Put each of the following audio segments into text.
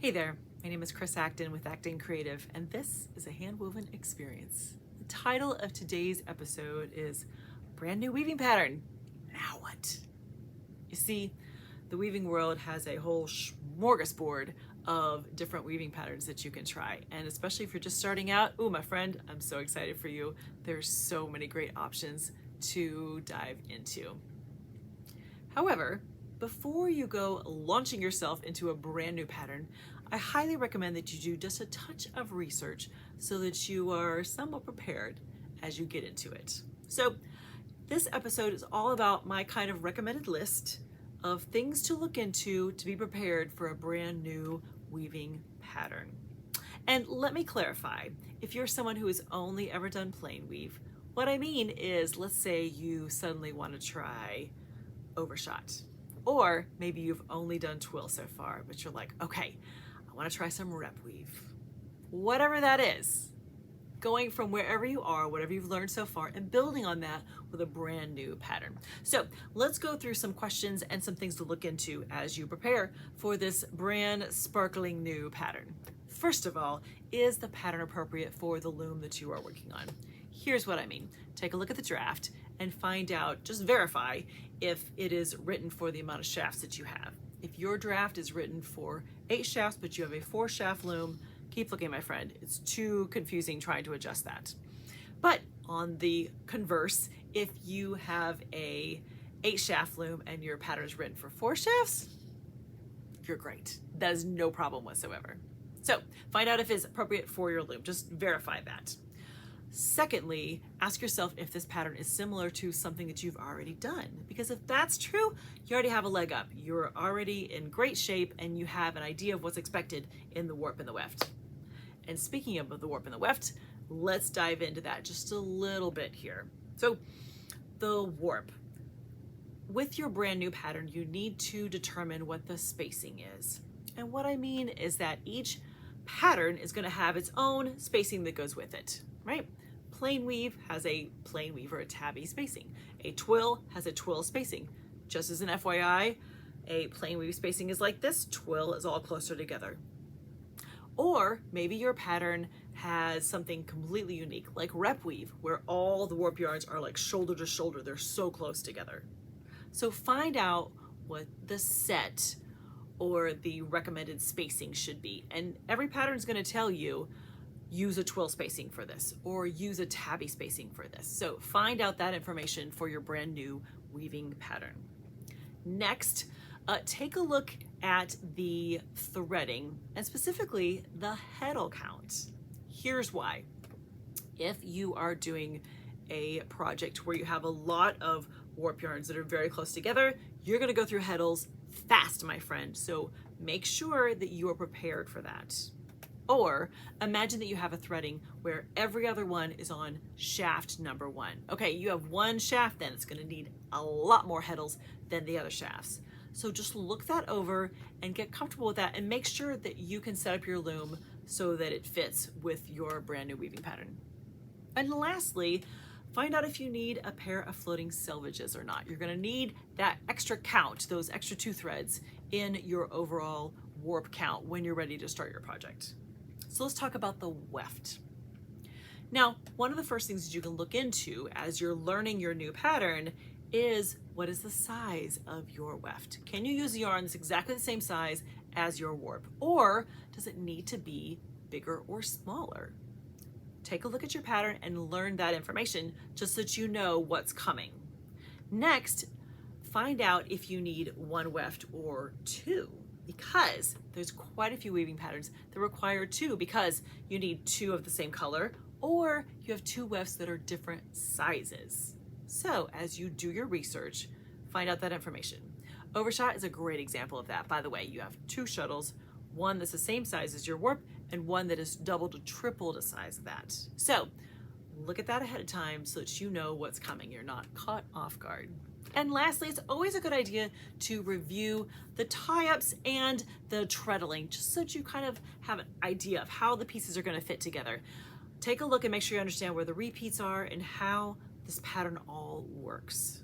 Hey there, my name is Chris Acton with Acton Creative, and this is a hand-woven experience. The title of today's episode is Brand New Weaving Pattern. Now what? You see, the weaving world has a whole smorgasbord of different weaving patterns that you can try. And especially if you're just starting out, ooh, my friend, I'm so excited for you. There's so many great options to dive into. However, before you go launching yourself into a brand new pattern, I highly recommend that you do just a touch of research so that you are somewhat prepared as you get into it. So this episode is all about my kind of recommended list of things to look into to be prepared for a brand new weaving pattern. And let me clarify, if you're someone who has only ever done plain weave, what I mean is, let's say you suddenly want to try overshot. Or maybe you've only done twill so far, but you're like, okay, I want to try some rep weave. Whatever that is, going from wherever you are, whatever you've learned so far, and building on that with a brand new pattern. So let's go through some questions and some things to look into as you prepare for this brand sparkling new pattern. First of all, is the pattern appropriate for the loom that you are working on? Here's what I mean. Take a look at the draft and find out, just verify if it is written for the amount of shafts that you have. If your draft is written for 8 shafts, but you have a 4 shaft loom, keep looking, my friend. It's too confusing trying to adjust that. But on the converse, if you have a 8 shaft loom and your pattern is written for 4 shafts, you're great. That is no problem whatsoever. So find out if it's appropriate for your loom. Just verify that. Secondly, ask yourself if this pattern is similar to something that you've already done. Because if that's true, you already have a leg up. You're already in great shape and you have an idea of what's expected in the warp and the weft. And speaking of the warp and the weft, let's dive into that just a little bit here. So the warp. With your brand new pattern, you need to determine what the spacing is. And what I mean is that each pattern is going to have its own spacing that goes with it, right? Plain weave has a plain weave or a tabby spacing. A twill has a twill spacing. Just as an FYI, a plain weave spacing is like this, twill is all closer together. Or maybe your pattern has something completely unique, like rep weave, where all the warp yarns are like shoulder to shoulder. They're so close together. So find out what the set or the recommended spacing should be. And every pattern is going to tell you, use a twill spacing for this, or use a tabby spacing for this. So find out that information for your brand new weaving pattern. Next, take a look at the threading and specifically the heddle count. Here's why. If you are doing a project where you have a lot of warp yarns that are very close together, you're going to go through heddles fast, my friend. So make sure that you are prepared for that. Or imagine that you have a threading where every other one is on shaft number 1. Okay, you have one shaft, then it's going to need a lot more heddles than the other shafts. So just look that over and get comfortable with that and make sure that you can set up your loom so that it fits with your brand new weaving pattern. And lastly, find out if you need a pair of floating selvages or not. You're going to need that extra count, those extra 2 threads in your overall warp count when you're ready to start your project. So let's talk about the weft. Now, one of the first things that you can look into as you're learning your new pattern is, what is the size of your weft? Can you use a yarn that's exactly the same size as your warp? Or does it need to be bigger or smaller? Take a look at your pattern and learn that information just so that you know what's coming. Next, find out if you need 1 weft or 2, because there's quite a few weaving patterns that require 2 because you need 2 of the same color, or you have 2 wefts that are different sizes. So as you do your research, find out that information. Overshot is a great example of that. By the way, you have 2 shuttles, one that's the same size as your warp and one that is double to triple the size of that. So look at that ahead of time so that you know what's coming. You're not caught off guard. And lastly, it's always a good idea to review the tie-ups and the treadling, just so that you kind of have an idea of how the pieces are going to fit together. Take a look and make sure you understand where the repeats are and how this pattern all works.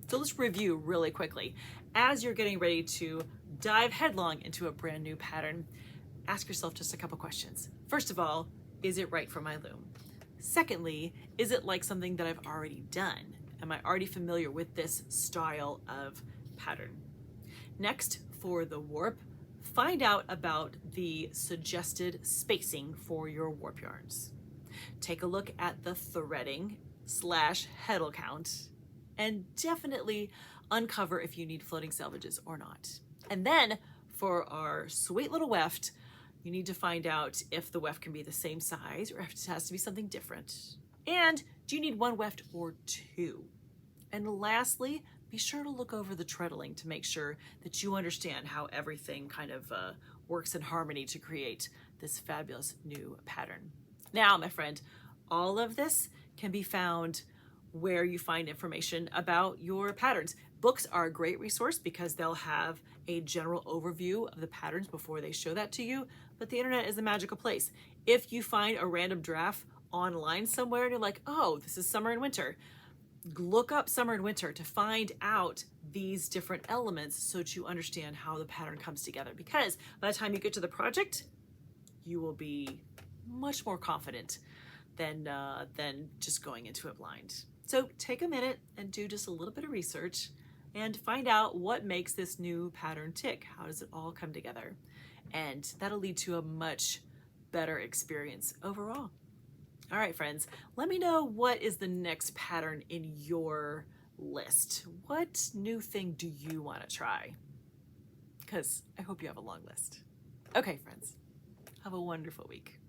So let's review really quickly. As you're getting ready to dive headlong into a brand new pattern, ask yourself just a couple questions. First of all, is it right for my loom? Secondly, is it like something that I've already done? Am I already familiar with this style of pattern? Next, for the warp, find out about the suggested spacing for your warp yarns. Take a look at the threading / heddle count, and definitely uncover if you need floating selvages or not. And then for our sweet little weft, you need to find out if the weft can be the same size or if it has to be something different. And do you need one weft or two? And lastly, be sure to look over the treadling to make sure that you understand how everything kind of works in harmony to create this fabulous new pattern. Now, my friend, all of this can be found where you find information about your patterns. Books are a great resource because they'll have a general overview of the patterns before they show that to you, but the internet is a magical place. If you find a random draft online somewhere and you're like, oh, this is summer and winter, look up summer and winter to find out these different elements so that you understand how the pattern comes together, because by the time you get to the project, you will be much more confident than just going into it blind. So take a minute and do just a little bit of research and find out what makes this new pattern tick. How does it all come together? And that'll lead to a much better experience overall. All right, friends, let me know what is the next pattern in your list. What new thing do you want to try? Because I hope you have a long list. Okay, friends, have a wonderful week.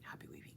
Happy weaving.